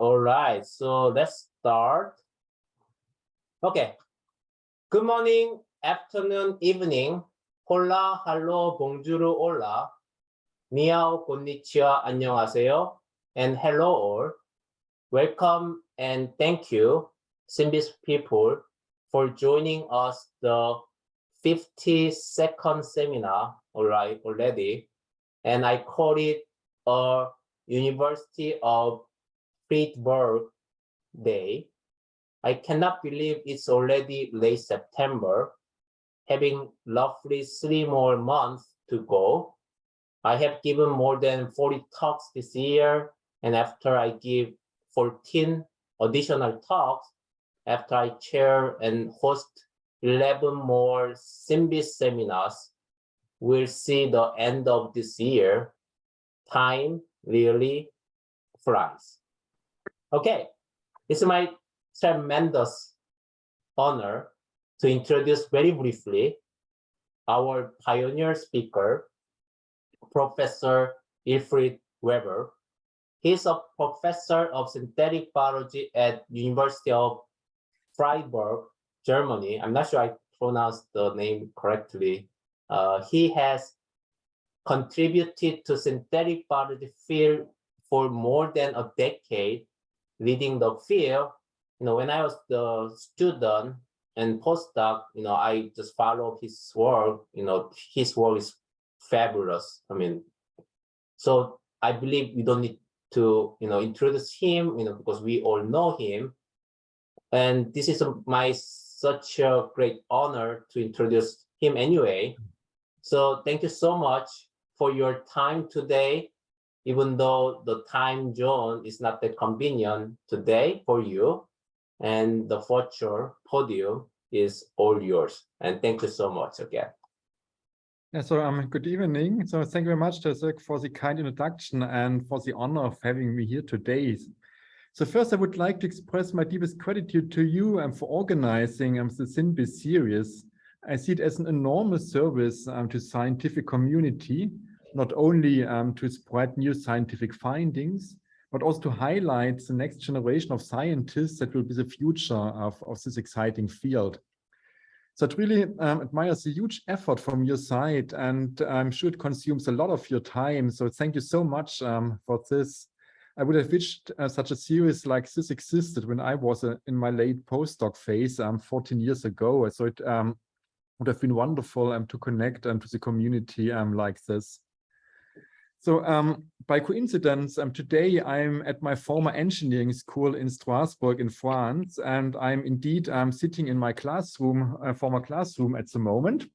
All right, so let's start. Okay. Good morning, afternoon, evening. Hola, hello, bonjour, hola. Ni hao, konnichiwa, 안녕하세요. And hello all. Welcome and thank you, SynBYSS people, for joining us the 52nd seminar already. And I call it a University of Freiburg Day. I cannot believe it's already late September, having roughly 3 more months to go. I have given more than 40 talks this year, and after I give 14 additional talks, after I chair and host 11 more SynBYSS seminars, we'll see the end of this year. Time really flies. Okay, it's my tremendous honor to introduce very briefly our pioneer speaker, Professor Wilfried Weber. He's a professor of synthetic biology at University of Freiburg, Germany. I'm not sure I pronounced the name correctly. He has contributed to synthetic biology field for more than a decade, leading the field. When I was the student and postdoc, I just follow his work. His work is fabulous. So I believe we don't need to, introduce him, because we all know him. And this is such a great honor to introduce him anyway. So thank you so much for your time today, even though the time zone is not that convenient today for you. And the virtual podium is all yours. And thank you so much again. Yeah, so good evening. So thank you very much, Jacek, for the kind introduction and for the honor of having me here today. So first, I would like to express my deepest gratitude to you for organizing the SynBYSS series. I see it as an enormous service to scientific community, not only to spread new scientific findings, but also to highlight the next generation of scientists that will be the future of this exciting field. So it really admires a huge effort from your side, and I'm sure it consumes a lot of your time. So thank you so much for this. I would have wished such a series like this existed when I was in my late postdoc phase 14 years ago. So it would have been wonderful to connect to the community like this. So by coincidence, today I'm at my former engineering school in Strasbourg in France, and I'm indeed sitting in my classroom, former classroom at the moment.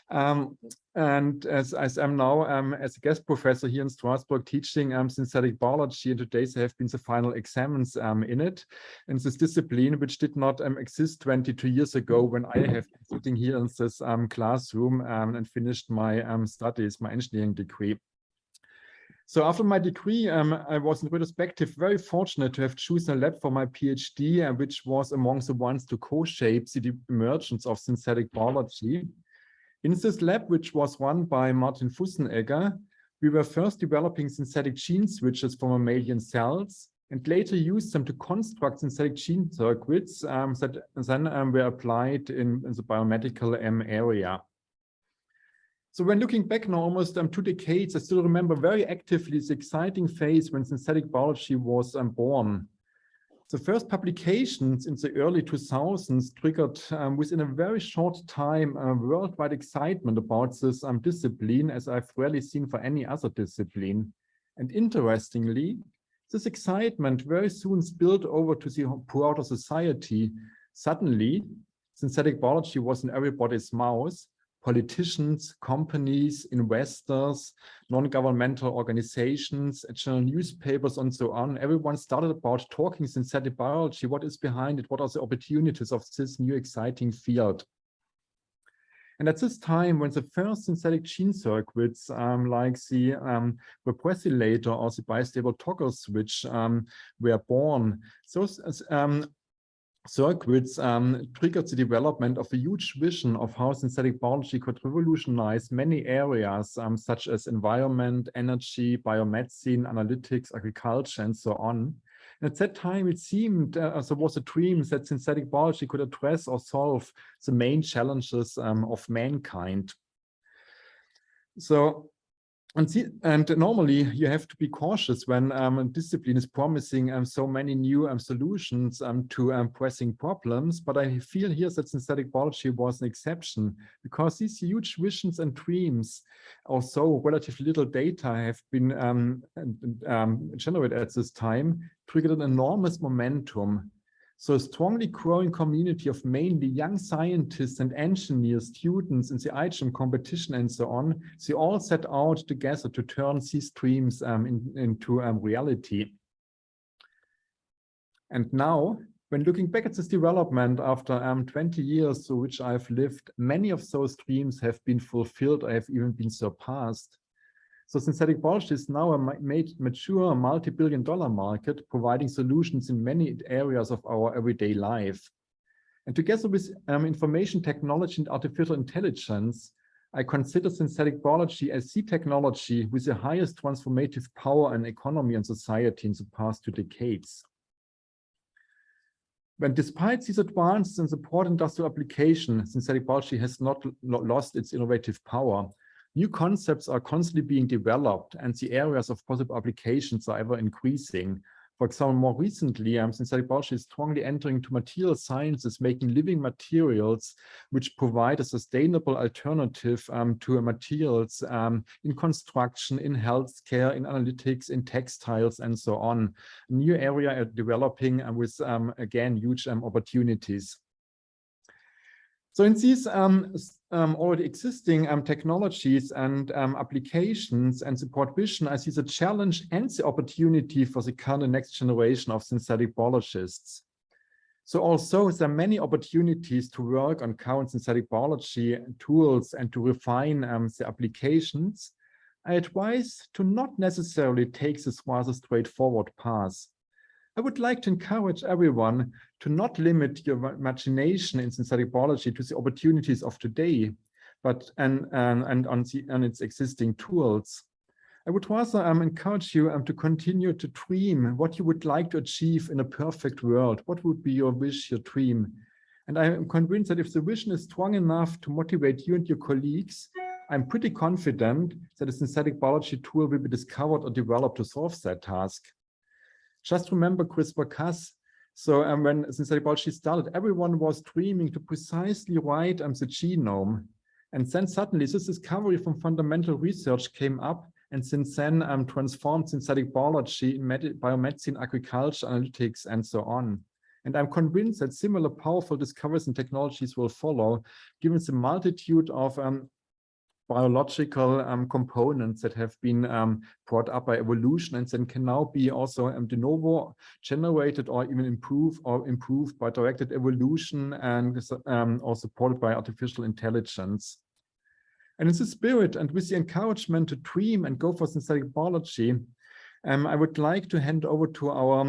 And as I'm now as a guest professor here in Strasbourg teaching synthetic biology, and today there have been the final exams in it. And this discipline, which did not exist 22 years ago when I have been sitting here in this classroom and finished my studies, my engineering degree. So after my degree, I was in retrospective very fortunate to have chosen a lab for my PhD, which was among the ones to co-shape the emergence of synthetic biology. In this lab, which was run by Martin Fussenegger, we were first developing synthetic gene switches for mammalian cells and later used them to construct synthetic gene circuits that then were applied in the biomedical area. So when looking back now almost 2 decades, I still remember very actively the exciting phase when synthetic biology was born. The first publications in the early 2000s triggered within a very short time worldwide excitement about this discipline, as I've rarely seen for any other discipline. And interestingly, this excitement very soon spilled over to the broader society. Suddenly, synthetic biology was in everybody's mouth. Politicians, companies, investors, non-governmental organizations, general newspapers, and so on. Everyone started about talking synthetic biology. What is behind it? What are the opportunities of this new exciting field? And at this time, when the first synthetic gene circuits, like the repressilator or the bistable toggle switch were born, those circuits triggered the development of a huge vision of how synthetic biology could revolutionize many areas, such as environment, energy, biomedicine, analytics, agriculture, and so on. At that time, it seemed there was a dream that synthetic biology could address or solve the main challenges of mankind. So, and normally you have to be cautious when a discipline is promising so many new solutions to pressing problems. But I feel here that synthetic biology was an exception, because these huge visions and dreams, although relatively little data have been generated at this time, triggered an enormous momentum. So a strongly growing community of mainly young scientists and engineers, students in the IGEM competition and so on, they all set out together to turn these dreams into reality. And now, when looking back at this development after 20 years through which I've lived, many of those dreams have been fulfilled or have even been surpassed. So synthetic biology is now a mature multi-billion-dollar market, providing solutions in many areas of our everyday life. And together with information technology and artificial intelligence, I consider synthetic biology as the technology with the highest transformative power in economy and society in the past 2 decades. But despite these advances in the broad industrial application, synthetic biology has not lost its innovative power. New concepts are constantly being developed, and the areas of possible applications are ever increasing. For example, more recently, synthetic biology is strongly entering into material sciences, making living materials which provide a sustainable alternative to materials in construction, in healthcare, in analytics, in textiles, and so on. A new area are developing with, again, huge opportunities. So in these already existing technologies and applications and support vision, I see the challenge and the opportunity for the current and next generation of synthetic biologists. So also there are many opportunities to work on current synthetic biology tools and to refine the applications. I advise to not necessarily take this rather straightforward path. I would like to encourage everyone to not limit your imagination in synthetic biology to the opportunities of today, but on its existing tools. I would rather encourage you to continue to dream what you would like to achieve in a perfect world. What would be your wish, your dream? And I am convinced that if the vision is strong enough to motivate you and your colleagues, I'm pretty confident that a synthetic biology tool will be discovered or developed to solve that task. Just remember CRISPR-Cas. So when synthetic biology started, everyone was dreaming to precisely write the genome. And then suddenly this discovery from fundamental research came up, and since then transformed synthetic biology in biomedicine, agriculture, analytics, and so on. And I'm convinced that similar powerful discoveries and technologies will follow, given the multitude of biological components that have been brought up by evolution and then can now be also de novo generated or even improved by directed evolution and or supported by artificial intelligence. And in this spirit and with the encouragement to dream and go for synthetic biology, I would like to hand over to our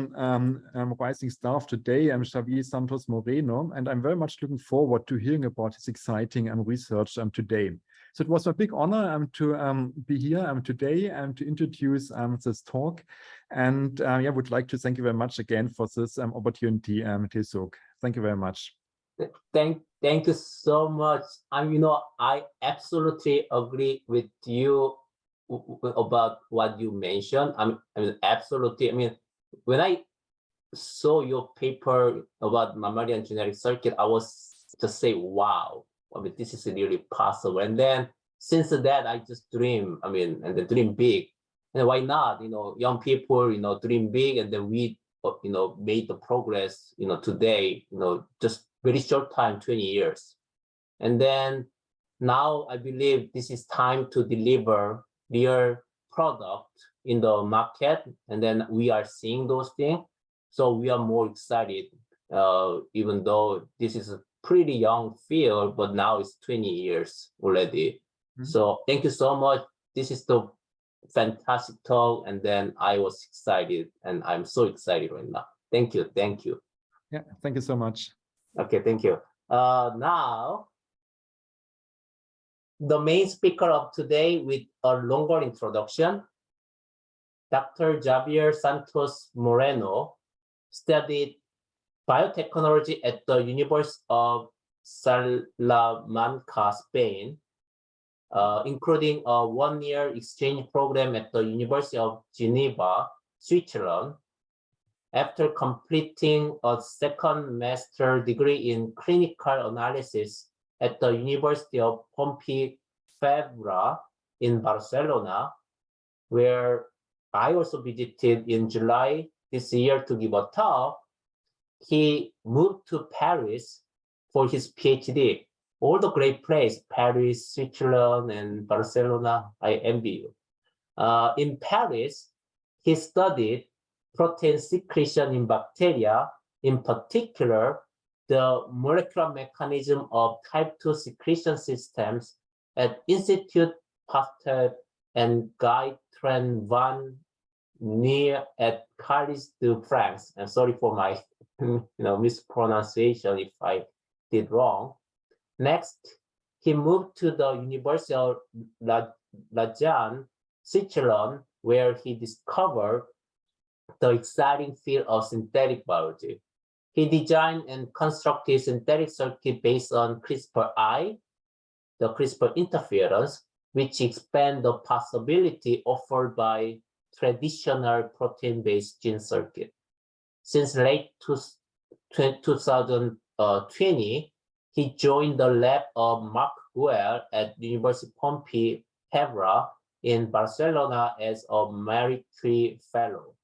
rising staff today, Javier Santos Moreno, and I'm very much looking forward to hearing about his exciting research today. So it was a big honor to be here today and to introduce this talk. And yeah, would like to thank you very much again for this opportunity, Tesuk. Thank you very much. Thank you so much. I absolutely agree with you about what you mentioned. I mean, absolutely. I mean, when I saw your paper about mammalian genetic circuit, I was just say, wow. I mean, this is really possible. And then since that, I just dream. I mean, and then dream big. And why not? Young people, dream big, and then we, made the progress. Today, just very short time, 20 years, and then now I believe this is time to deliver real product in the market, and then we are seeing those things. So we are more excited, even though this is a pretty young field, but now it's 20 years already. Mm-hmm. So thank you so much. This is the fantastic talk, and then I was excited, and I'm so excited right now. Thank you. Thank you. Yeah, thank you so much. Okay, thank you. Now, the main speaker of today with a longer introduction, Dr. Javier Santos Moreno studied biotechnology at the University of Salamanca, Spain, including a one-year exchange program at the University of Geneva, Switzerland. After completing a second master degree in clinical analysis at the University of Pompeu Fabra in Barcelona, where I also visited in July this year to give a talk, he moved to Paris for his PhD. All the great places, Paris, Switzerland, and Barcelona, I envy you. In Paris, he studied protein secretion in bacteria, in particular, the molecular mechanism of type 2 secretion systems at Institut Pasteur and Guy Tran van Neer at College de France. I'm sorry for my mispronunciation if I did wrong. Next, he moved to the University of Lausanne, Switzerland, where he discovered the exciting field of synthetic biology. He designed and constructed synthetic circuit based on CRISPR-I, the CRISPR interference, which expand the possibility offered by traditional protein-based gene circuit. Since late 2020, he joined the lab of Marc Guel at University Pompeu Fabra in Barcelona as a Marie-Curie Fellow.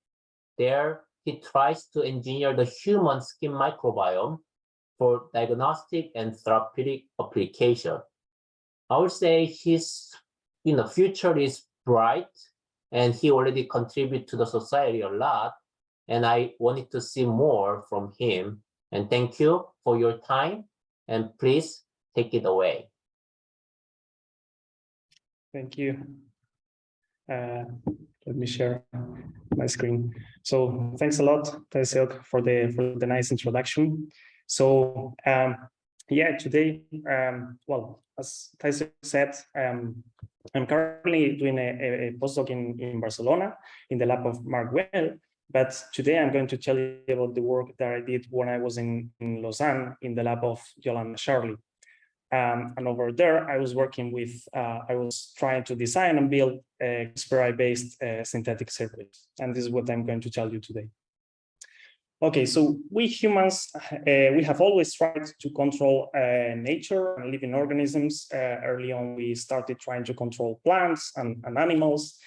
There, he tries to engineer the human skin microbiome for diagnostic and therapeutic application. I would say his future is bright, and he already contributed to the society a lot, and I wanted to see more from him. And thank you for your time, and please take it away. Thank you. Let me share my screen. So thanks a lot, Taisuk, for the nice introduction. So yeah, today, well, as Taisuk said, I'm currently doing a postdoc in Barcelona in the lab of Marc Guel, but today I'm going to tell you about the work that I did when I was in Lausanne in the lab of Yolanda Charlie. And over there, I was working with, I was trying to design and build a CRISPR-based synthetic circuits. And this is what I'm going to tell you today. Okay, so we humans, we have always tried to control nature and living organisms. Early on, we started trying to control plants and animals.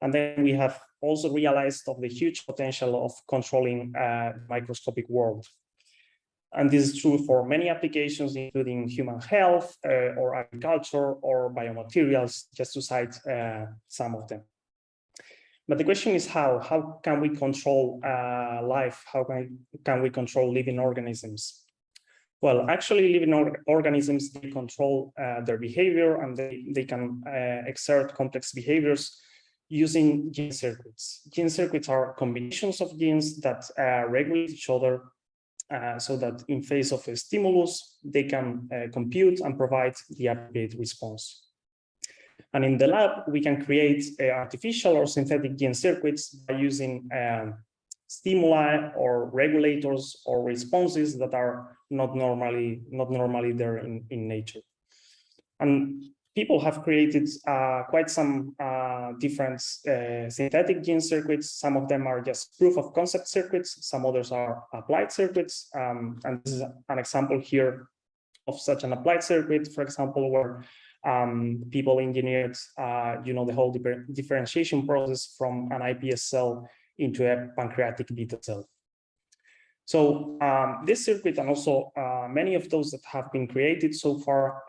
And then we have also realized of the huge potential of controlling microscopic world. And this is true for many applications, including human health or agriculture or biomaterials, just to cite some of them. But the question is how can we control life? How can we control living organisms? Well, actually living organisms, they control their behavior, and they can exert complex behaviors using gene circuits. Gene circuits are combinations of genes that regulate each other so that in face of a stimulus, they can compute and provide the appropriate response. And in the lab, we can create artificial or synthetic gene circuits by using stimuli or regulators or responses that are not normally there in nature. And people have created quite some different synthetic gene circuits. Some of them are just proof of concept circuits. Some others are applied circuits. And this is an example here of such an applied circuit, for example, where people engineered, the whole differentiation process from an iPS cell into a pancreatic beta cell. So this circuit, and also many of those that have been created so far,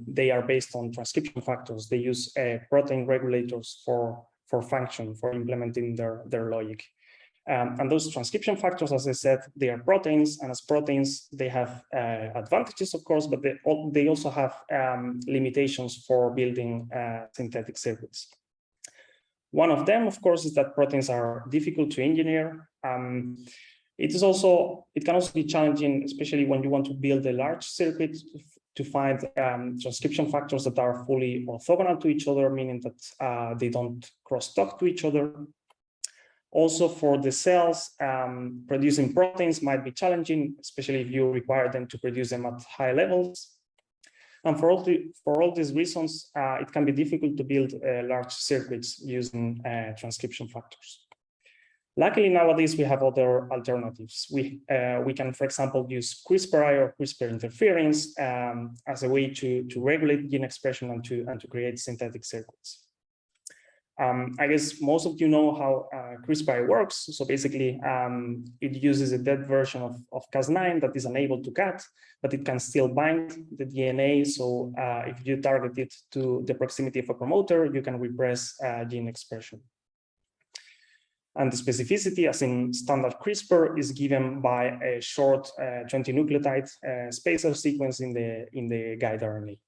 they are based on transcription factors. They use protein regulators for function, for implementing their logic. And those transcription factors, as I said, they are proteins, and as proteins, they have advantages, of course, but they also have limitations for building synthetic circuits. One of them, of course, is that proteins are difficult to engineer. It can also be challenging, especially when you want to build a large circuit, to find transcription factors that are fully orthogonal to each other, meaning that they don't cross-talk to each other. Also for the cells, producing proteins might be challenging, especially if you require them to produce them at high levels. And for all these reasons, it can be difficult to build large circuits using transcription factors. Luckily, nowadays we have other alternatives. We can, for example, use CRISPR or CRISPR interference as a way to regulate gene expression and to create synthetic circuits. I guess most of you know how CRISPR works. So basically, it uses a dead version of Cas9 that is unable to cut, but it can still bind the DNA. So if you target it to the proximity of a promoter, you can repress gene expression. And the specificity, as in standard CRISPR, is given by a short 20 nucleotide spacer sequence in the guide RNA.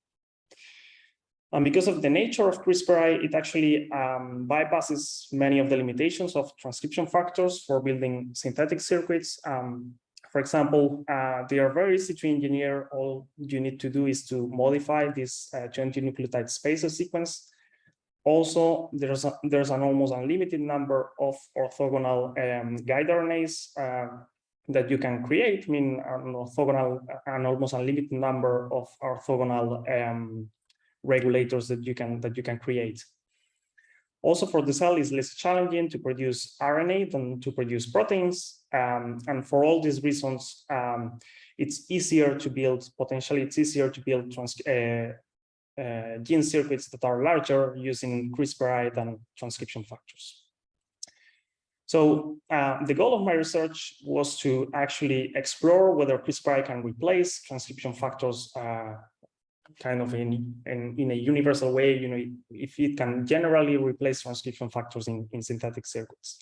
And because of the nature of CRISPR, it actually bypasses many of the limitations of transcription factors for building synthetic circuits. For example, they are very easy to engineer. All you need to do is to modify this 20 nucleotide spacer sequence. Also, there's an almost unlimited number of orthogonal guide RNAs that you can create. I mean, an almost unlimited number of orthogonal regulators that you can create. Also, for the cell, it's less challenging to produce RNA than to produce proteins, and for all these reasons, it's easier to build. Potentially, it's easier to build gene circuits that are larger using CRISPR than transcription factors. So the goal of my research was to actually explore whether CRISPR can replace transcription factors kind of in a universal way, you know, if it can generally replace transcription factors in synthetic circuits.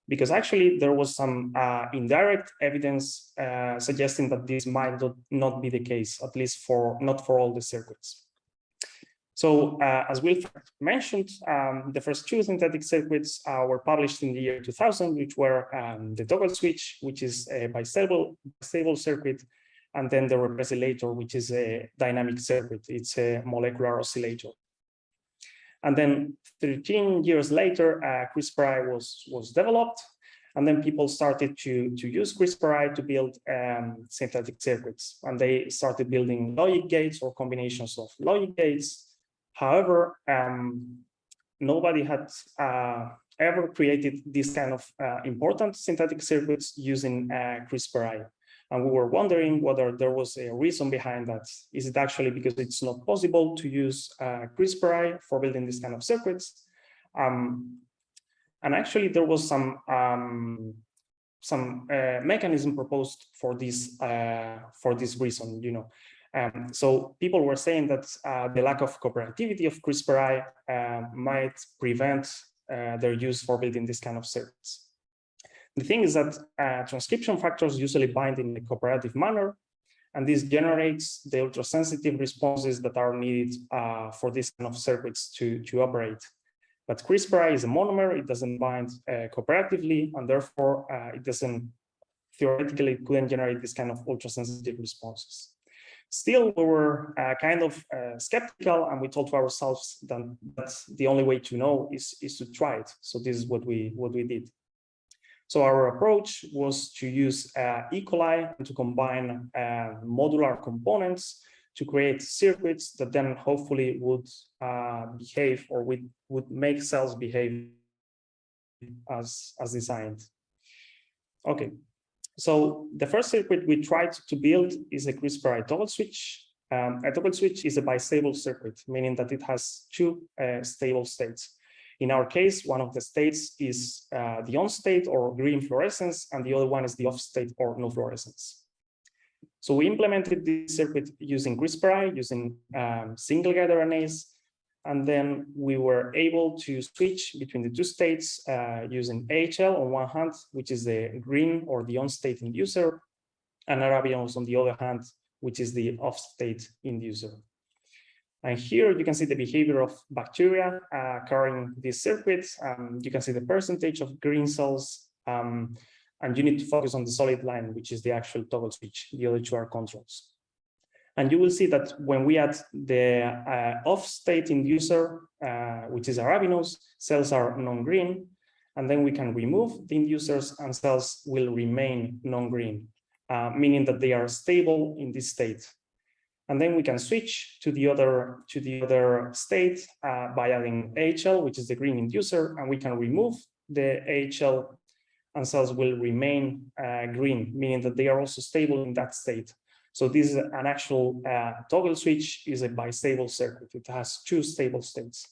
Because actually there was some indirect evidence suggesting that this might not be the case, at least not for all the circuits. So as Wilfried mentioned, the first two synthetic circuits were published in the year 2000, which were the toggle switch, which is a bistable circuit, and then the repressilator, which is a dynamic circuit. It's a molecular oscillator. And then 13 years later, CRISPR was developed, and then people started to use CRISPR to build synthetic circuits, and they started building logic gates or combinations of logic gates. However, nobody had ever created this kind of important synthetic circuits using CRISPR. And we were wondering whether there was a reason behind that. Is it actually because it's not possible to use CRISPR for building this kind of circuits? And actually, there was some mechanism proposed for this reason, you know. So people were saying that the lack of cooperativity of CRISPR might prevent their use for building this kind of circuits. The thing is that transcription factors usually bind in a cooperative manner, and this generates the ultrasensitive responses that are needed for this kind of circuits to operate. But CRISPR is a monomer; it doesn't bind cooperatively, and therefore it doesn't theoretically couldn't generate this kind of ultrasensitive responses. Still, we were kind of skeptical, and we told to ourselves that that's the only way to know is to try it. So this is what we did. So our approach was to use E. coli and to combine modular components to create circuits that then hopefully would behave or would make cells behave as designed. Okay, so the first circuit we tried to build is a CRISPR toggle switch. A toggle switch is a bistable circuit, meaning that it has two stable states. In our case, one of the states is the on state or green fluorescence, and the other one is the off state or no fluorescence. So we implemented this circuit using CRISPR, using single guide RNAs, and then we were able to switch between the two states using AHL on one hand, which is the green or the on state inducer, and arabinose on the other hand, which is the off state inducer. And here you can see the behavior of bacteria carrying these circuits. You can see the percentage of green cells, and you need to focus on the solid line, which is the actual toggle switch. The other two are controls. And you will see that when we add the off-state inducer, which is arabinose, cells are non-green. and then we can remove the inducers and cells will remain non-green, meaning that they are stable in this state. And then we can switch to the other state by adding AHL, which is the green inducer, and we can remove the AHL and cells will remain green, meaning that they are also stable in that state. So this is an actual toggle switch, is a bistable circuit. It has two stable states.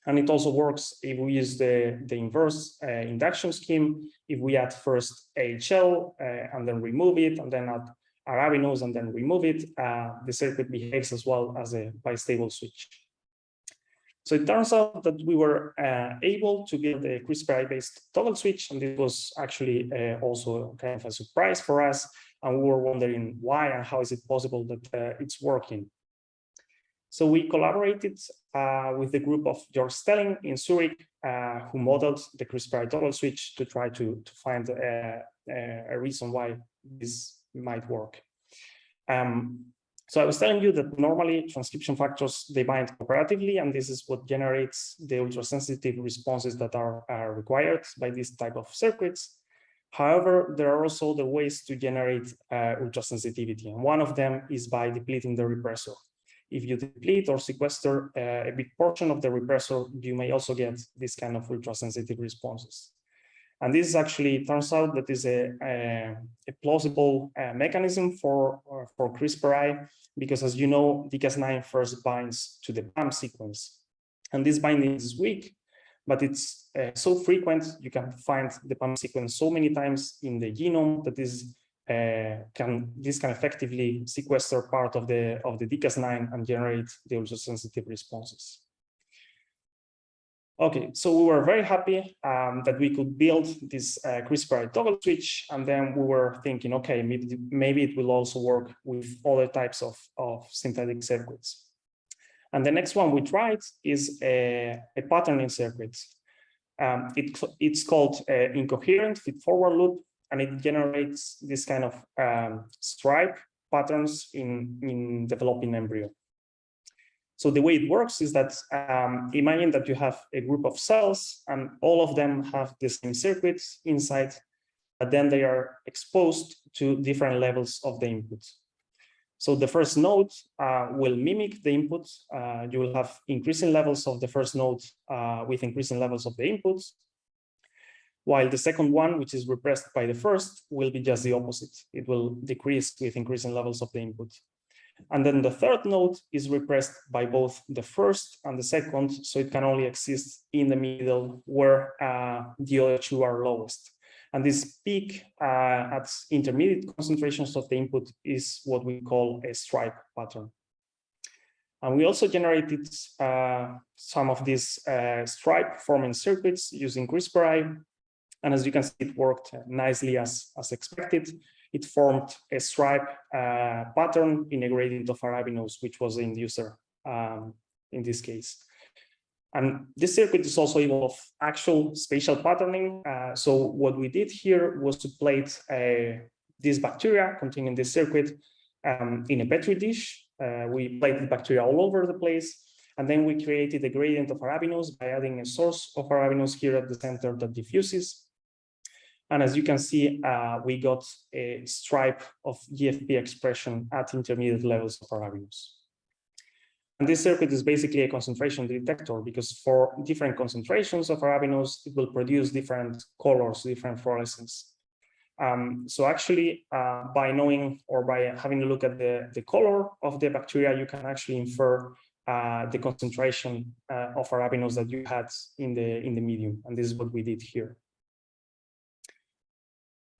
And it also works if we use the inverse induction scheme. If we add first AHL and then remove it, and then add arabinose and then remove it, the circuit behaves as well as a bistable switch. So it turns out that we were able to build a CRISPR-based toggle switch, and this was actually also kind of a surprise for us. And we were wondering why and how is it possible that it's working. So we collaborated with the group of George Stelling in Zurich, who modeled the CRISPR toggle switch to try to find a reason why this might work. So I was telling you that normally transcription factors, they bind cooperatively, and this is what generates the ultrasensitive responses that are required by this type of circuits. However, there are also other ways to generate ultrasensitivity, and one of them is by depleting the repressor. If you deplete or sequester a big portion of the repressor, you may also get this kind of ultrasensitive responses. And this actually turns out that is a plausible mechanism for CRISPR-I, because as you know, dCas9 first binds to the PAM sequence. And this binding is weak, but it's so frequent, you can find the PAM sequence so many times in the genome that this can effectively sequester part of the dCas9 and generate the ultrasensitive responses. Okay, so we were very happy that we could build this CRISPR toggle switch, and then we were thinking, okay, maybe it will also work with other types of synthetic circuits. And the next one we tried is a patterning circuit. It's called incoherent feed-forward loop, and it generates this kind of stripe patterns in developing embryo. So the way it works is that imagine that you have a group of cells and all of them have the same circuits inside, but then they are exposed to different levels of the input. So the first node will mimic the input. You will have increasing levels of the first node with increasing levels of the inputs, while the second one, which is repressed by the first, will be just the opposite. It will decrease with increasing levels of the input. And then the third node is repressed by both the first and the second, so it can only exist in the middle where the other two are lowest. And this peak at intermediate concentrations of the input is what we call a stripe pattern. And we also generated some of these stripe forming circuits using CRISPR-I. And as you can see, it worked nicely as expected. It formed a stripe pattern in a gradient of arabinose, which was the inducer in this case. And this circuit is also able of actual spatial patterning. So what we did here was to plate this bacteria containing this circuit in a petri dish. We plated bacteria all over the place. And then we created a gradient of arabinose by adding a source of arabinose here at the center that diffuses. And as you can see, we got a stripe of GFP expression at intermediate levels of arabinose. And this circuit is basically a concentration detector, because for different concentrations of arabinose, it will produce different colors, different fluorescence. So actually, by knowing or by having a look at the color of the bacteria, you can actually infer the concentration of arabinose that you had in the medium. And this is what we did here.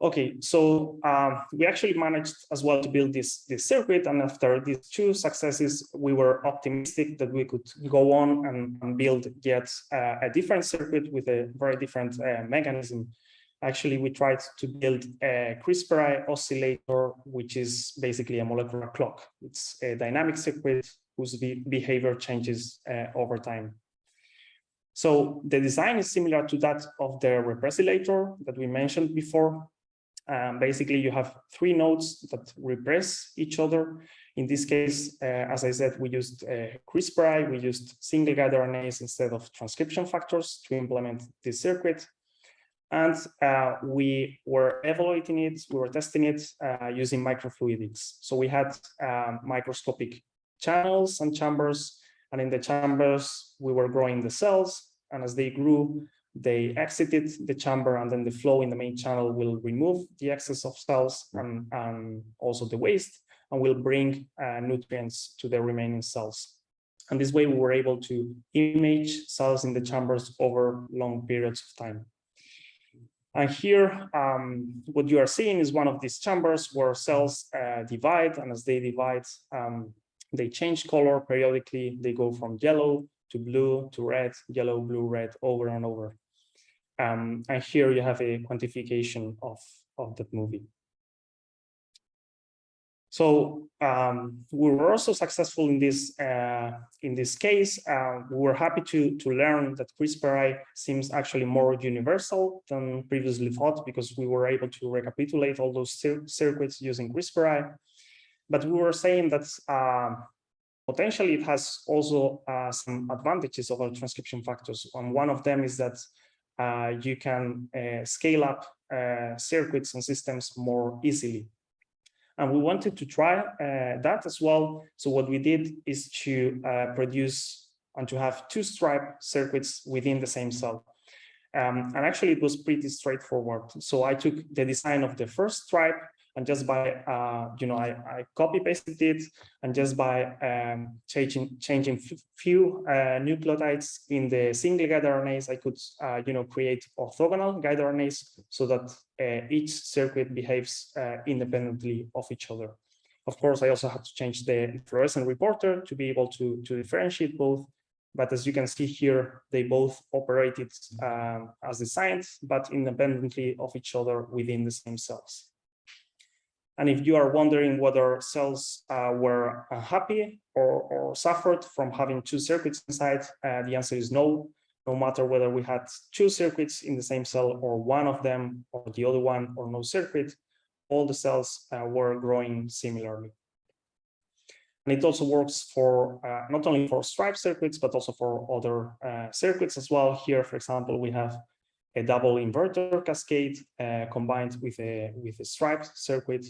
Okay, so we actually managed as well to build this circuit, and after these two successes, we were optimistic that we could go on and build yet a different circuit with a very different mechanism. Actually, we tried to build a CRISPR oscillator, which is basically a molecular clock. It's a dynamic circuit whose behavior changes over time. So the design is similar to that of the repressilator that we mentioned before. Basically, you have three nodes that repress each other. In this case, as I said, we used CRISPR-I, we used single guide RNAs instead of transcription factors to implement this circuit. And we were evaluating it, we were testing it using microfluidics. So we had microscopic channels and chambers, and in the chambers, we were growing the cells, and as they grew, they exited the chamber, and then the flow in the main channel will remove the excess of cells and also the waste, and will bring nutrients to the remaining cells. And this way, we were able to image cells in the chambers over long periods of time. And here, what you are seeing is one of these chambers where cells divide, and as they divide, they change color periodically. They go from yellow to blue to red, yellow, blue, red, over and over. And here you have a quantification of that movie. So we were also successful in this case. We were happy to learn that CRISPR seems actually more universal than previously thought, because we were able to recapitulate all those circuits using CRISPR. But we were saying that potentially it has also some advantages over transcription factors. And one of them is that you can scale up circuits and systems more easily. And we wanted to try that as well. So what we did is to produce and to have two stripe circuits within the same cell. And actually, it was pretty straightforward. So I took the design of the first stripe, and just by, I copy pasted it, and just by changing few nucleotides in the single guide RNAs, I could, create orthogonal guide RNAs so that each circuit behaves independently of each other. Of course, I also had to change the fluorescent reporter to be able to differentiate both. But as you can see here, they both operated as designed, but independently of each other within the same cells. And if you are wondering whether cells were happy or suffered from having two circuits inside, the answer is no. No matter whether we had two circuits in the same cell, or one of them, or the other one, or no circuit, all the cells were growing similarly. And it also works for not only for stripe circuits, but also for other circuits as well. Here, for example, we have a double inverter cascade combined with a striped circuit.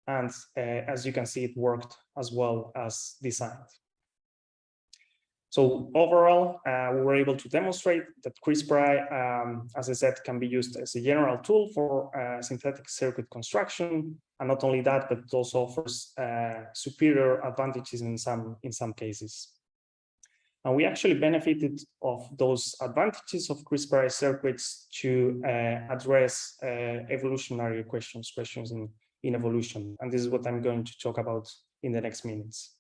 And as you can see, it worked as well as designed. So overall, we were able to demonstrate that CRISPR, as I said, can be used as a general tool for synthetic circuit construction. And not only that, but it also offers superior advantages in some cases. And we actually benefited of those advantages of CRISPR circuits to address evolutionary questions in evolution. And this is what I'm going to talk about in the next minutes.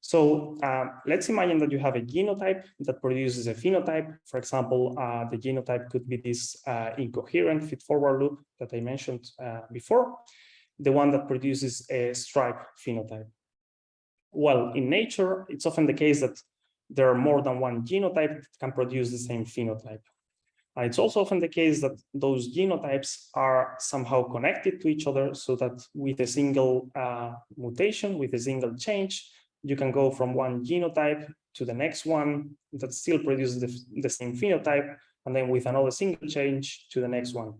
So let's imagine that you have a genotype that produces a phenotype. For example, the genotype could be this incoherent feed-forward loop that I mentioned before, the one that produces a stripe phenotype. Well, in nature, it's often the case that there are more than one genotype that can produce the same phenotype. It's also often the case that those genotypes are somehow connected to each other, so that with a single mutation, with a single change, you can go from one genotype to the next one that still produces the same phenotype, and then with another single change to the next one,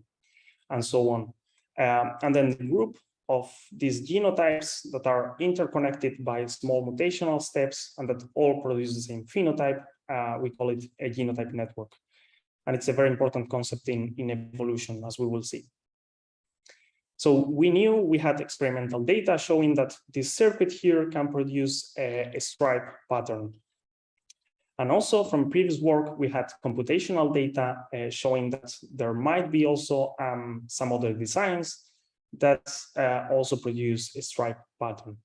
and so on. And then the group of these genotypes that are interconnected by small mutational steps and that all produce the same phenotype, we call it a genotype network. And it's a very important concept in evolution, as we will see. So we knew we had experimental data showing that this circuit here can produce a stripe pattern. And also from previous work, we had computational data showing that there might be also some other designs that also produce a stripe pattern.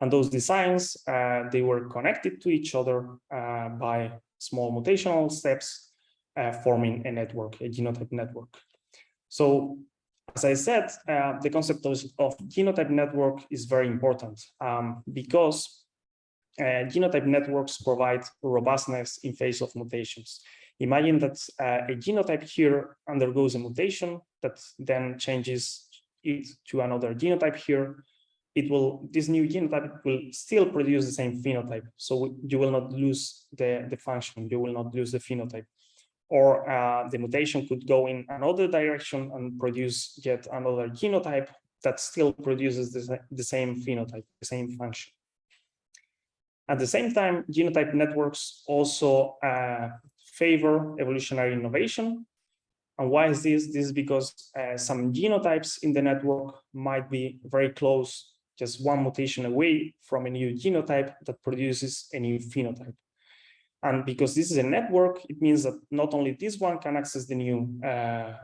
And those designs, they were connected to each other by small mutational steps, forming a network, a genotype network. So as I said, the concept of genotype network is very important because genotype networks provide robustness in face of mutations. Imagine that a genotype here undergoes a mutation that then changes it to another genotype here. This new genotype will still produce the same phenotype. So you will not lose the function, you will not lose the phenotype. or the mutation could go in another direction and produce yet another genotype that still produces the same phenotype, the same function. At the same time, genotype networks also favor evolutionary innovation. And why is this? This is because some genotypes in the network might be very close, just one mutation away from a new genotype that produces a new phenotype. And because this is a network, it means that not only this one can access the new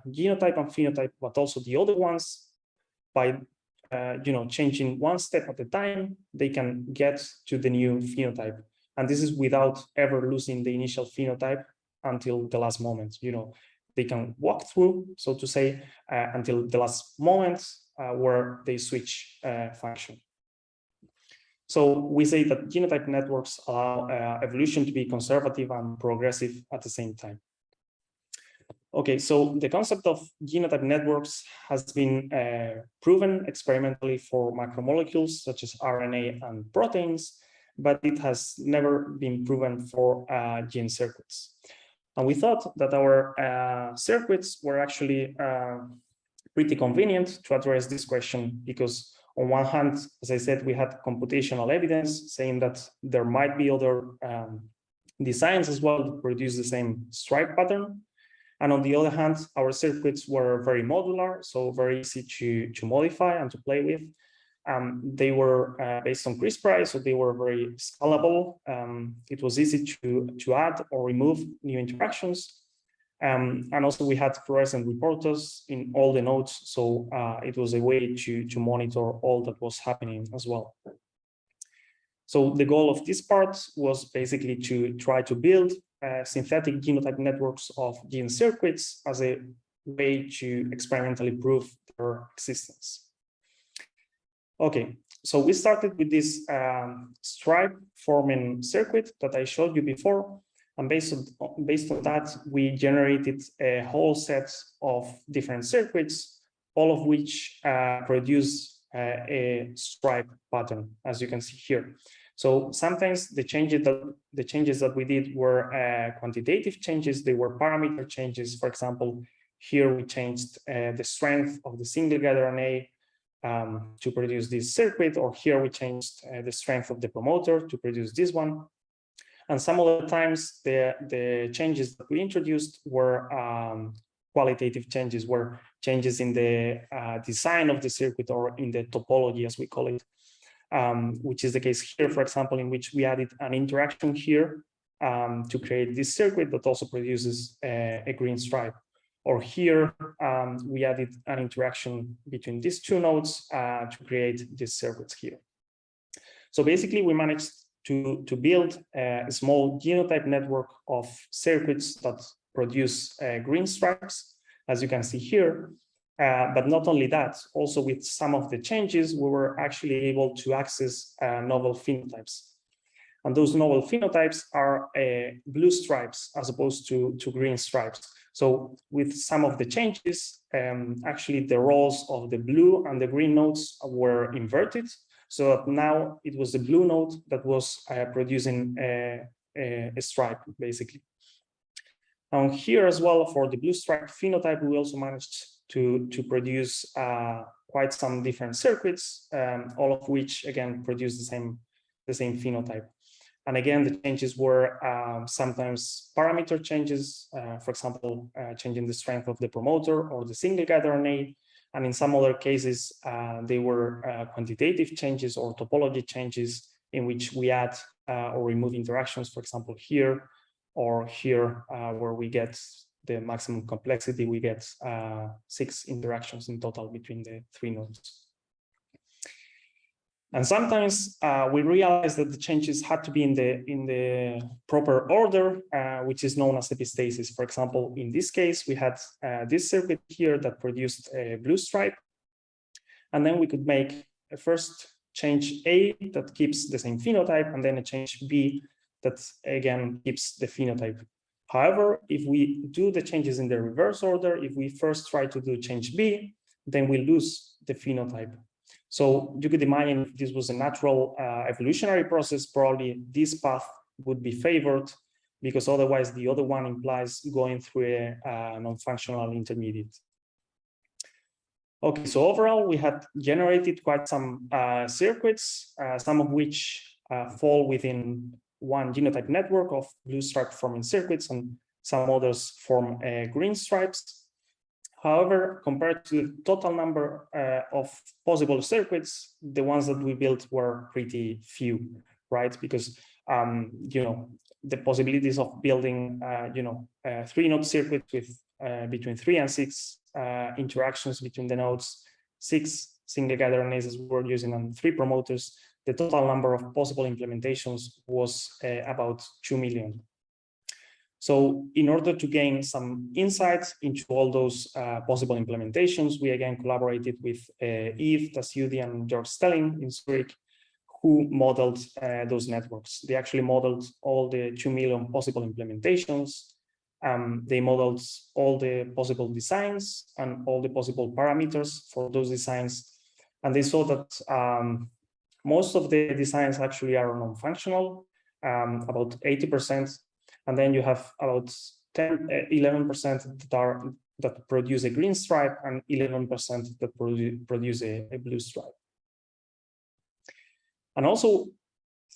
genotype and phenotype, but also the other ones. By changing one step at a time, they can get to the new phenotype. And this is without ever losing the initial phenotype until the last moment. They can walk through, so to say, until the last moment where they switch function. So we say that genotype networks allow evolution to be conservative and progressive at the same time. Okay, so the concept of genotype networks has been proven experimentally for macromolecules such as RNA and proteins, but it has never been proven for gene circuits. And we thought that our circuits were actually pretty convenient to address this question, because on one hand, as I said, we had computational evidence saying that there might be other designs as well to produce the same stripe pattern. And on the other hand, our circuits were very modular, so very easy to modify and to play with. They were based on CRISPR, so they were very scalable. It was easy to add or remove new interactions. And also we had fluorescent reporters in all the nodes, so it was a way to monitor all that was happening as well. So the goal of this part was basically to try to build synthetic genotype networks of gene circuits as a way to experimentally prove their existence. Okay, so we started with this stripe forming circuit that I showed you before. And based on that, we generated a whole set of different circuits, all of which produce a stripe pattern, as you can see here. So sometimes the changes that we did were quantitative changes, they were parameter changes. For example, here we changed the strength of the single guide RNA to produce this circuit, or here we changed the strength of the promoter to produce this one. And some other times the changes that we introduced were qualitative changes, were changes in the design of the circuit or in the topology, as we call it, which is the case here, for example, in which we added an interaction here to create this circuit that also produces a green stripe. Or here, we added an interaction between these two nodes to create these circuits here. So basically, we managed to build a small genotype network of circuits that produce green stripes, as you can see here. But not only that, also with some of the changes, we were actually able to access novel phenotypes. And those novel phenotypes are blue stripes as opposed to green stripes. So with some of the changes, actually the roles of the blue and the green nodes were inverted. So that now it was the blue node that was producing a stripe, basically. And here as well, for the blue stripe phenotype, we also managed to produce quite some different circuits, all of which again produce the same phenotype. And again, the changes were sometimes parameter changes, for example, changing the strength of the promoter or the single guide RNA. And in some other cases, they were quantitative changes or topology changes in which we add or remove interactions, for example, here or here, where we get the maximum complexity, we get 6 interactions in total between the 3 nodes. And sometimes we realized that the changes had to be in the proper order, which is known as epistasis. For example, in this case, we had this circuit here that produced a blue stripe. And then we could make a first change A that keeps the same phenotype, and then a change B that again keeps the phenotype. However, if we do the changes in the reverse order, if we first try to do change B, then we lose the phenotype. So you could imagine if this was a natural evolutionary process, probably this path would be favored because otherwise the other one implies going through a non-functional intermediate. Okay, so overall, we had generated quite some circuits, some of which fall within one genotype network of blue stripe forming circuits, and some others form green stripes. However, compared to the total number of possible circuits, the ones that we built were pretty few, right? Because the possibilities of building 3-node circuits with between 3 and 6 interactions between the nodes, 6 single guide RNases were using, and 3 promoters, the total number of possible implementations was about 2 million. So in order to gain some insights into all those possible implementations, we again collaborated with Yves Tassoudi and George Stelling in Zurich, who modeled those networks. They actually modeled all the 2 million possible implementations. They modeled all the possible designs and all the possible parameters for those designs. And they saw that most of the designs actually are non-functional, about 80%. And then you have about 11% that produce a green stripe and 11% that produce a blue stripe. And also,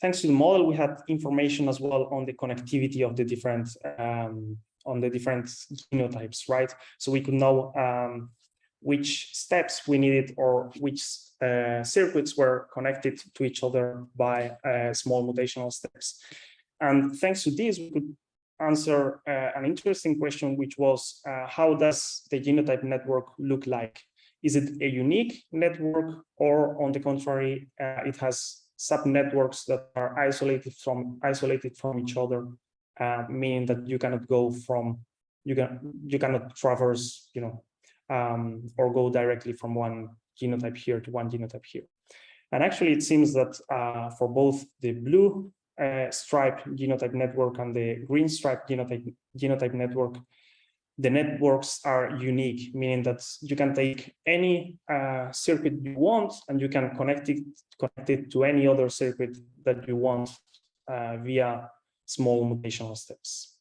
thanks to the model, we had information as well on the connectivity of the different genotypes, right? So we could know which steps we needed or which circuits were connected to each other by small mutational steps. And thanks to this, we could answer an interesting question, which was, how does the genotype network look like? Is it a unique network, or on the contrary, it has subnetworks that are isolated from each other, meaning that you cannot go from, you cannot traverse, or go directly from one genotype here to one genotype here. And actually, it seems that for both the blue stripe genotype network and the green stripe genotype network, the networks are unique, meaning that you can take any circuit you want and you can connect it to any other circuit that you want via small mutational steps.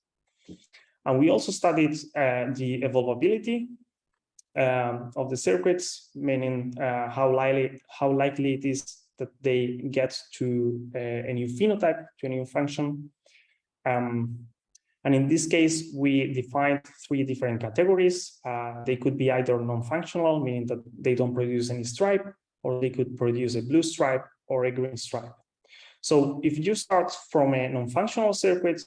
And we also studied the evolvability of the circuits, meaning how likely it is that they get to a new phenotype, to a new function. And in this case, we defined 3 different categories. They could be either non-functional, meaning that they don't produce any stripe, or they could produce a blue stripe or a green stripe. So if you start from a non-functional circuit,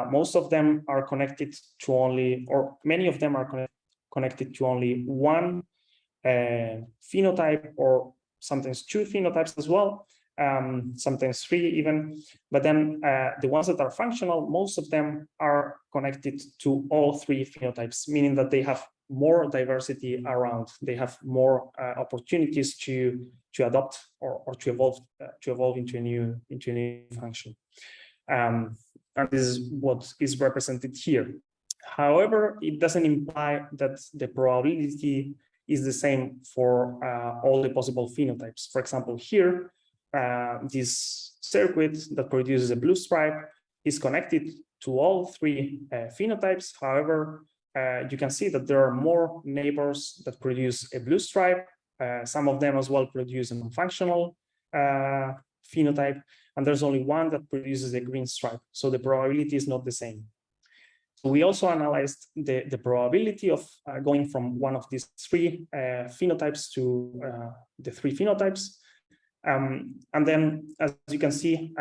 most of them are connected to only, or many of them are connected to only one phenotype, or sometimes 2 phenotypes as well, sometimes 3 even. But then the ones that are functional, most of them are connected to all 3 phenotypes, meaning that they have more diversity around. They have more opportunities to adopt or to evolve into a new function. And this is what is represented here. However, it doesn't imply that the probability is the same for all the possible phenotypes. For example, here, this circuit that produces a blue stripe is connected to all 3 phenotypes. However, you can see that there are more neighbors that produce a blue stripe. Some of them as well produce a non-functional phenotype, and there's only one that produces a green stripe. So the probability is not the same. We also analyzed the probability of going from one of these 3 phenotypes to the 3 phenotypes. And then, as you can see,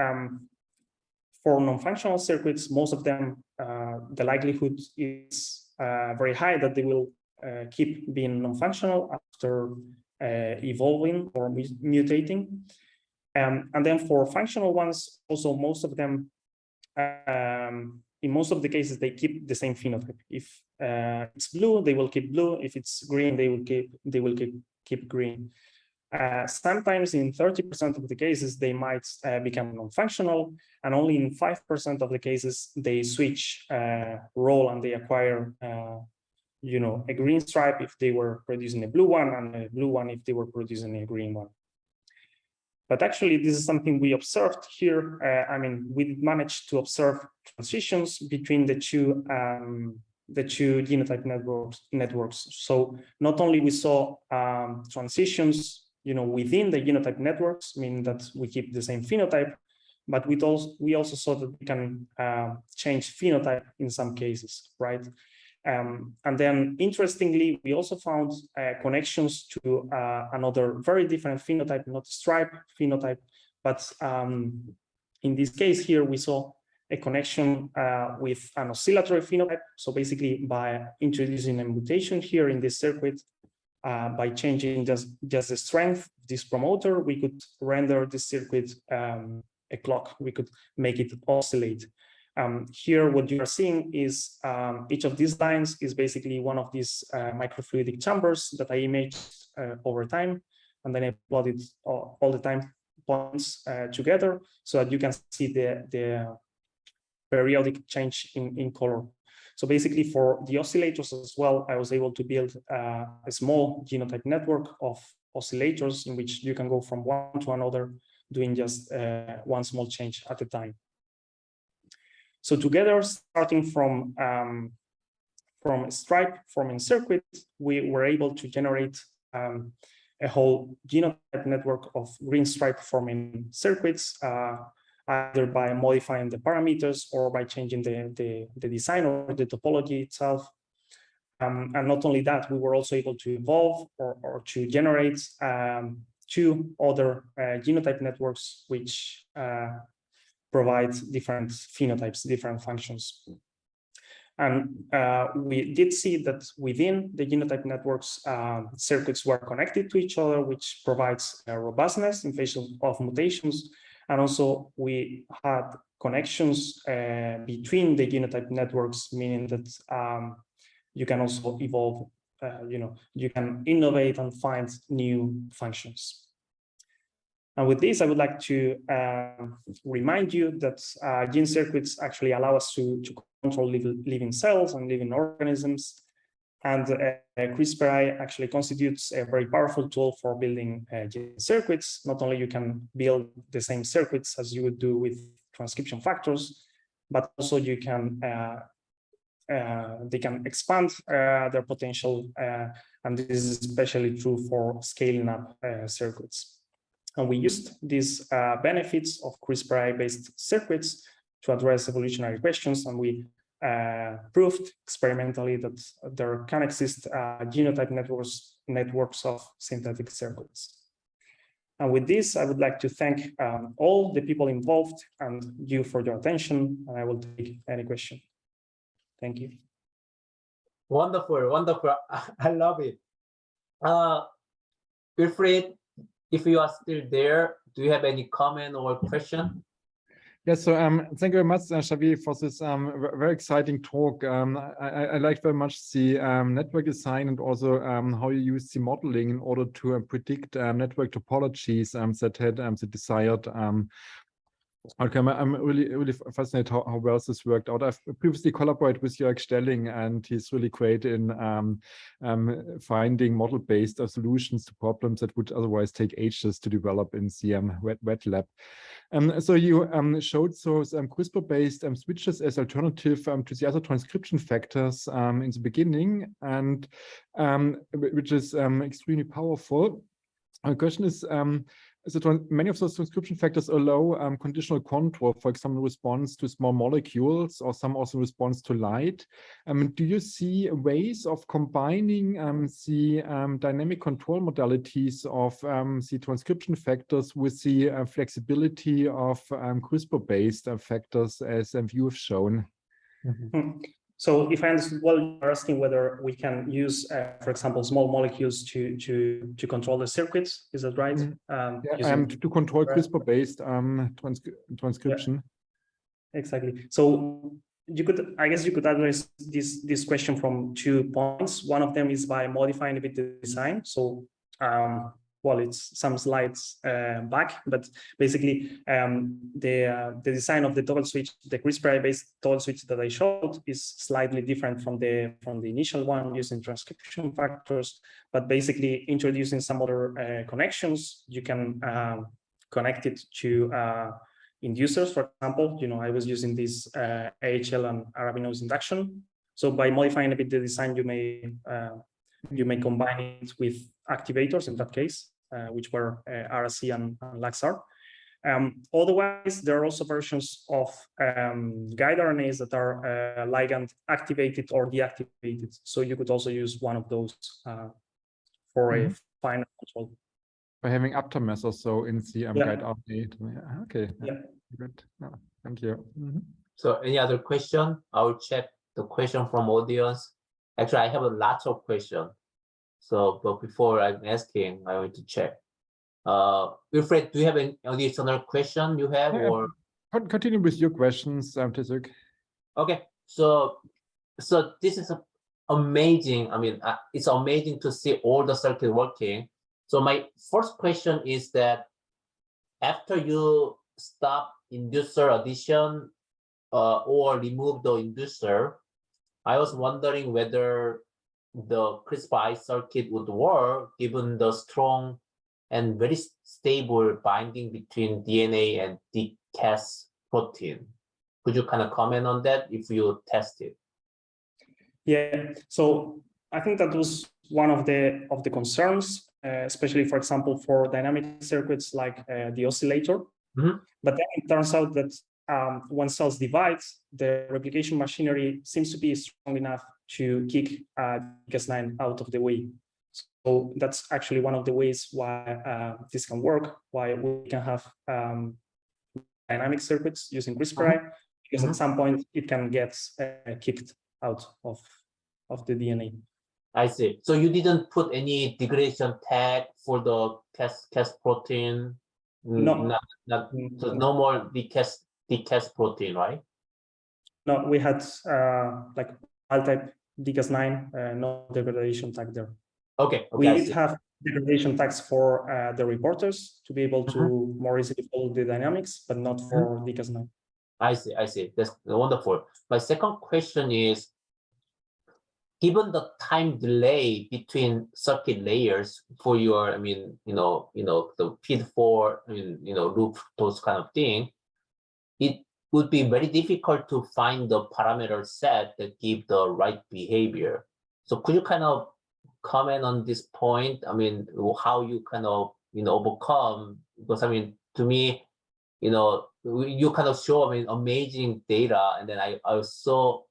for non-functional circuits, most of them, the likelihood is very high that they will keep being non-functional after evolving or mutating. And then for functional ones, also most of them, in most of the cases, they keep the same phenotype. If it's blue, they will keep blue. If it's green, they will keep green. Sometimes in 30% of the cases, they might become non-functional, and only in 5% of the cases, they switch role and they acquire a green stripe if they were producing a blue one, and a blue one if they were producing a green one. But actually, this is something we observed here. I mean, we managed to observe transitions between the two genotype networks. So not only we saw transitions, within the genotype networks, meaning that we keep the same phenotype, but we also saw that we can change phenotype in some cases, right? And then interestingly, we also found connections to another very different phenotype, not stripe phenotype, but in this case here, we saw a connection with an oscillatory phenotype. So basically by introducing a mutation here in this circuit, by changing just the strength of this promoter, we could render this circuit a clock. We could make it oscillate. Here, what you are seeing is each of these lines is basically one of these microfluidic chambers that I imaged over time, and then I plotted all the time points together so that you can see the periodic change in color. So basically, for the oscillators as well, I was able to build a small genotype network of oscillators in which you can go from one to another, doing just one small change at a time. So together, starting from a stripe forming circuit, we were able to generate a whole genotype network of green stripe forming circuits, either by modifying the parameters or by changing the design or the topology itself. And not only that, we were also able to evolve or to generate two other genotype networks, which provide different phenotypes, different functions. And we did see that within the genotype networks, circuits were connected to each other, which provides robustness in face of mutations. And also we had connections between the genotype networks, meaning that you can also evolve, you can innovate and find new functions. And with this, I would like to remind you that gene circuits actually allow us to control living cells and living organisms. And CRISPR actually constitutes a very powerful tool for building gene circuits. Not only you can build the same circuits as you would do with transcription factors, but also you can they can expand their potential. And this is especially true for scaling up circuits. And we used these benefits of CRISPR-based circuits to address evolutionary questions, and we proved experimentally that there can exist genotype networks of synthetic circuits. And with this, I would like to thank all the people involved and you for your attention, and I will take any question. Thank you. Wonderful, wonderful. I love it. Wilfried, if you are still there, do you have any comment or question? Yes, so thank you very much, Xavier, for this very exciting talk. I like very much the network design and also how you use the modeling in order to predict network topologies that had the desired outcome. I'm really fascinated how well this worked out. I've previously collaborated with Jörg Stelling, and he's really great in finding model-based solutions to problems that would otherwise take ages to develop in the wet lab. So you showed those CRISPR-based switches as alternative to the other transcription factors in the beginning, and which is extremely powerful. My question is, so many of those transcription factors allow conditional control, for example, response to small molecules, or some also response to light. Do you see ways of combining the dynamic control modalities of the transcription factors with the flexibility of CRISPR-based factors, as you have shown? Mm-hmm. So if I understood well, you're asking whether we can use, for example, small molecules to control the circuits. Is that right? To control CRISPR-based transcription. Yeah. Exactly. So you could, I guess, you could address this question from 2 points. One of them is by modifying a bit the design. So well, it's some slides back, but basically the design of the toggle switch, the CRISPR-based toggle switch that I showed, is slightly different from the initial one using transcription factors. But basically, introducing some other connections, you can connected to inducers. For example, I was using this AHL and arabinose induction. So by modifying a bit the design, you may combine it with activators in that case, which were RSC and LAXR. Otherwise, there are also versions of guide RNAs that are ligand activated or deactivated. So you could also use one of those for a final control. By having aptamers or so in the guide RNA. Yeah, okay. Yeah. Good. No, thank you. So any other question? I will check the question from audience. Actually, I have a lot of questions. So, but before I'm asking, I want to check. Wilfried, do you have any additional question you have, or continue with your questions, Tezuk? Okay, so this is amazing. I mean, it's amazing to see all the circuit working. So my first question is that after you stop inducer addition or remove the inducer, I was wondering whether the CRISPR circuit would work given the strong and very stable binding between DNA and the Cas protein. Could you kind of comment on that if you test it? Yeah, so I think that was one of the concerns, especially, for example, for dynamic circuits like the oscillator. But then it turns out that when cells divide, the replication machinery seems to be strong enough to kick Cas9 out of the way. So that's actually one of the ways why this can work, why we can have dynamic circuits using CRISPR, because at some point it can get kicked out of the DNA. I see. So you didn't put any degradation tag for the Cas protein? No. So no more the Cas protein, right? No, we had like wild-type Cas9, no degradation tag there. Okay. We did have degradation tags for the reporters to be able to more easily follow the dynamics, but not for Cas9. I see. That's wonderful. My second question is, given the time delay between circuit layers for your, the feed-forward, loop, those kind of thing, it would be very difficult to find the parameter set that give the right behavior. So could you kind of comment on this point? I mean, how you kind of, overcome, because to me, you kind of show, amazing data, and then I was so,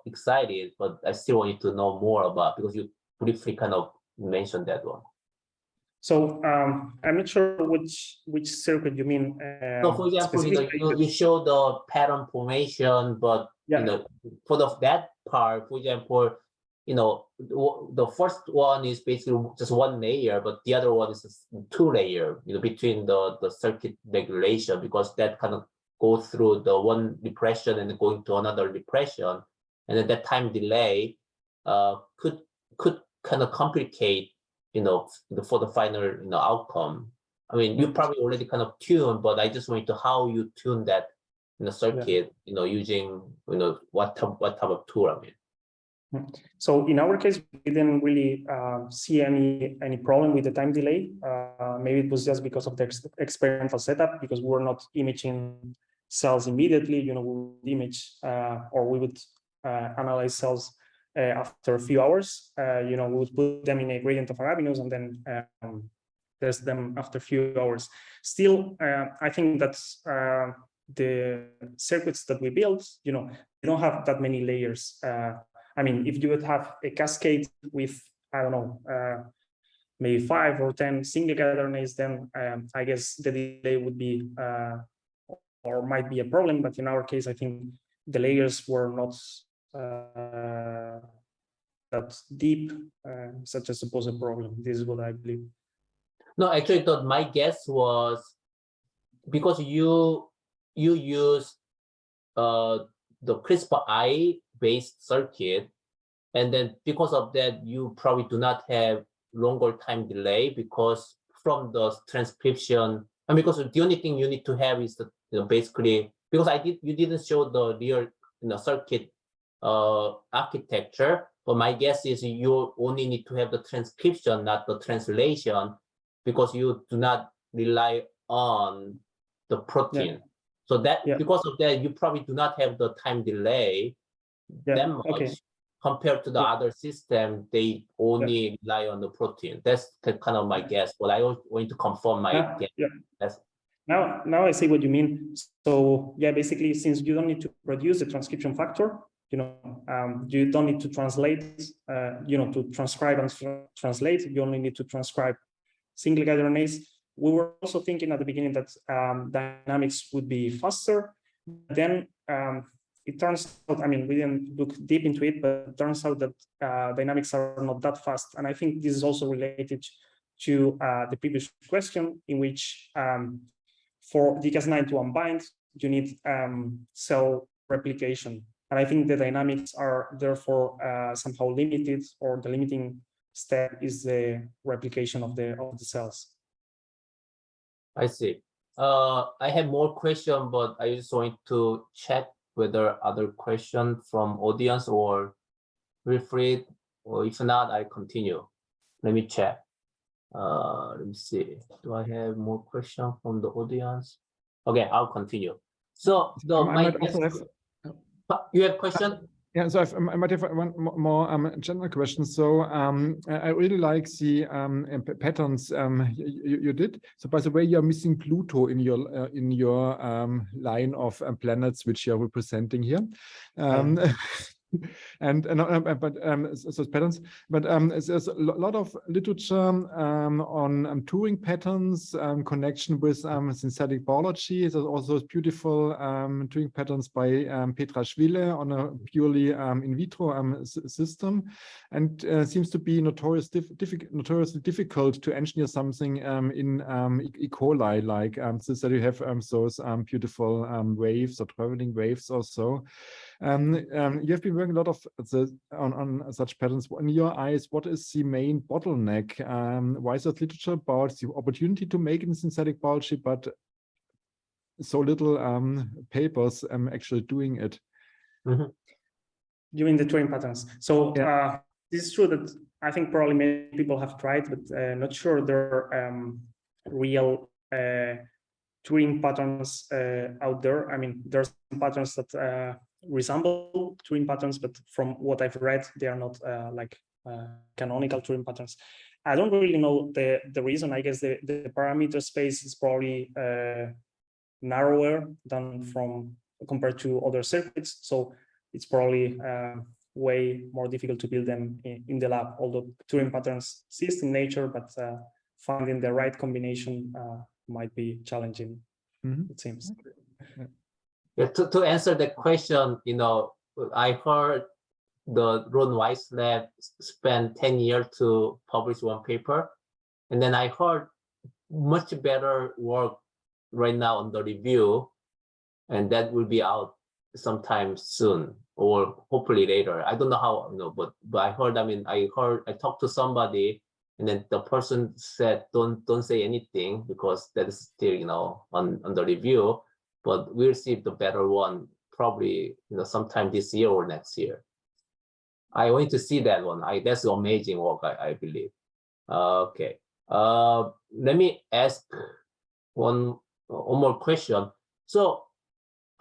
excited, but I still wanted to know more about, because you briefly kind of mentioned that one. So I'm not sure which circuit you mean. So for example, you show the pattern formation, but for that part, for example, the first one is basically just one layer, but the other one is 2 layer, between the circuit regulation, because that kind of goes through the one depression and going to another depression, and then that time delay could kind of complicate, for the final, outcome. You probably already kind of tuned, but I just wanted to how you tune that circuit, using what type of tool. So in our case, we didn't really see any problem with the time delay. Maybe it was just because of the experimental setup, because we were not imaging cells immediately. We would image or we would analyze cells after a few hours. We would put them in a gradient of arabinose and then test them after a few hours. Still, I think that the circuits that we built, they don't have that many layers. If you would have a cascade with, I don't know, maybe 5 or 10 single guide RNAs, then I guess the delay would be or might be a problem. But in our case, I think the layers were not that deep, such as suppose a problem. This is what I believe. No, actually, my guess was because you use the CRISPR based circuit, and then because of that, you probably do not have longer time delay, because from the transcription, and because the only thing you need to have is the basically, because you didn't show the real circuit architecture, but my guess is you only need to have the transcription, not the translation, because you do not rely on the protein. So that because of that, you probably do not have the time delay that much compared to the other system. They only rely on the protein. That's kind of my guess, but I want to confirm my guess. Now I see what you mean. So yeah, basically, since you don't need to produce the transcription factor, you don't need to translate, to transcribe and translate. You only need to transcribe single guide RNAs. We were also thinking at the beginning that dynamics would be faster. Then it turns out, I mean, we didn't look deep into it, but it turns out that dynamics are not that fast. And I think this is also related to the previous question, in which for DCAS9 to unbind, you need cell replication. And I think the dynamics are therefore somehow limited, or the limiting step is the replication of the cells. I see. I have more questions, but I just want to check whether other question from audience or Wilfried, or if not, I continue. Let me check. Let me see. Do I have more questions from the audience? Okay, I'll continue. So you have question? Yeah, so I might have one more general question. So I really like the patterns you did. So by the way, you're missing Pluto in your line of planets which you're representing here. So patterns, but there's a lot of literature on Turing patterns, connection with synthetic biology. There's also beautiful Turing patterns by Petrashvili on a purely in vitro system, and seems to be notoriously difficult to engineer something in E. coli, like so that you have those beautiful waves or traveling waves or so. You have been working a lot of on such patterns. In your eyes, what is the main bottleneck? Why is that literature about the opportunity to make it in synthetic biology, but so little papers actually doing it? During the Turing patterns. So this is true that I think probably many people have tried, but not sure there are real Turing patterns out there. I mean, there's some patterns that resemble Turing patterns, but from what I've read, they are not canonical Turing patterns. I don't really know the reason. I guess the parameter space is probably narrower than compared to other circuits, so it's probably way more difficult to build them in the lab. Although Turing patterns exist in nature, but finding the right combination might be challenging. It seems. Yeah, to answer the question, I heard the Ron Weiss lab spent 10 years to publish one paper. And then I heard much better work right now on the review, and that will be out sometime soon, or hopefully later. I don't know how, but I heard, I talked to somebody, and then the person said, don't say anything, because that is still, on the review. But we'll see the better one probably sometime this year or next year. I want to see that one. That's amazing work, I believe. Okay. Let me ask one more question. So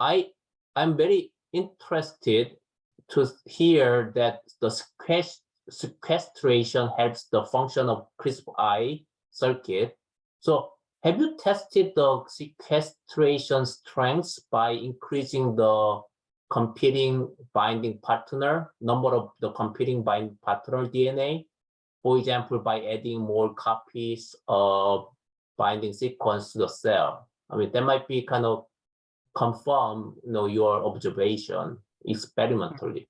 I'm very interested to hear that the sequestration helps the function of CRISPR circuit. So have you tested the sequestration strengths by increasing the competing binding partner, number of the competing binding partner DNA? For example, by adding more copies of binding sequence to the cell. That might be kind of confirm, your observation experimentally.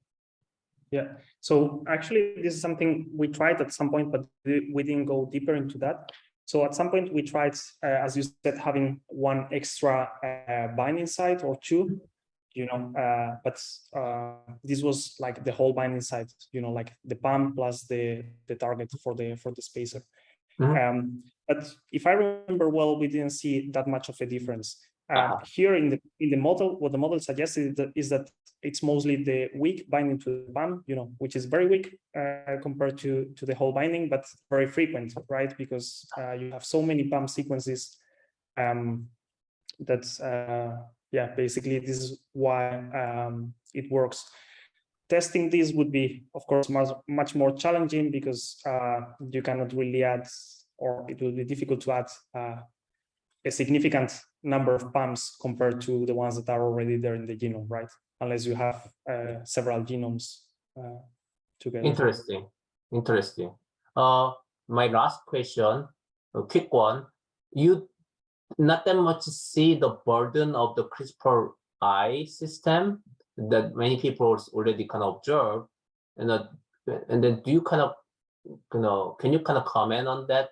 Yeah. So actually, this is something we tried at some point, but we didn't go deeper into that. So at some point we tried, as you said, having one extra binding site or two, but this was like the whole binding site, like the PAM plus the target for the spacer. But if I remember well, we didn't see that much of a difference. Here in the model, what the model suggested is that it's mostly the weak binding to the PAM, which is very weak compared to the whole binding, but very frequent, right? Because you have so many PAM sequences that's yeah, basically this is why it works. Testing this would be, of course, much more challenging because you cannot really add, or it will be difficult to add a significant number of pumps compared to the ones that are already there in the genome, right? Unless you have several genomes together. Interesting, interesting. My last question, a quick one. You not that much see the burden of the CRISPR-I system that many people already kind of observe, and then do you kind of, can you kind of comment on that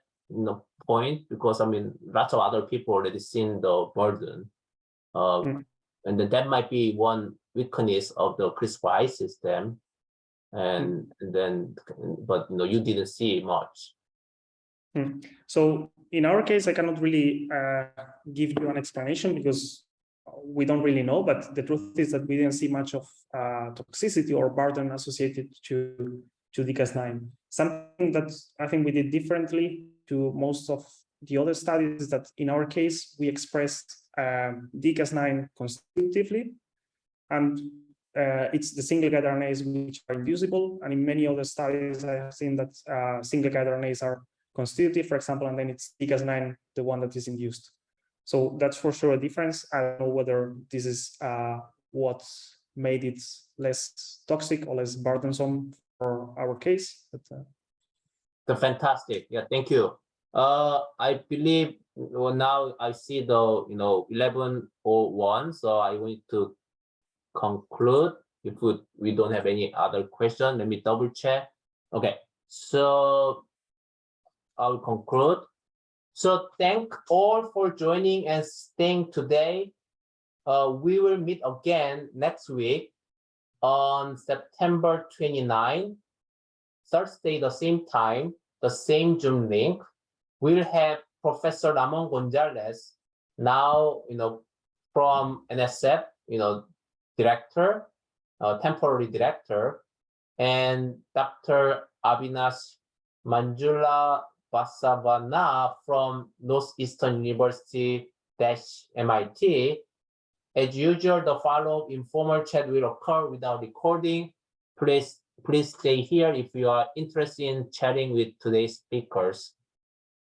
point? Because I mean, lots of other people already seen the burden, and then that might be one weakness of the CRISPR-I system, and then, but you didn't see much. So in our case, I cannot really give you an explanation because we don't really know, but the truth is that we didn't see much of toxicity or burden associated to DCAS9. Something that I think we did differently to most of the other studies is that in our case, we expressed DCAS9 constitutively, and it's the single guide RNAs which are inducible. And in many other studies, I have seen that single guide RNAs are constitutive, for example, and then it's DCAS9, the one that is induced. So that's for sure a difference. I don't know whether this is what made it less toxic or less burdensome for our case. But, Fantastic. Yeah, thank you. I believe now I see the 11:01, so I want to conclude. If we don't have any other question, let me double check. Okay, so I'll conclude. So thank all for joining and staying today. We will meet again next week on September 29, Thursday, the same time, the same Zoom link. We'll have Professor Ramon Gonzalez, now from NSF, director, temporary director, and Dr. Avinash Manjula Basavana from Northeastern University -MIT. As usual, the follow-up informal chat will occur without recording. Please stay here if you are interested in chatting with today's speakers.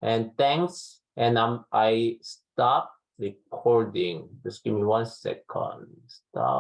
And thanks. And I stop recording. Just give me 1 second. Stop.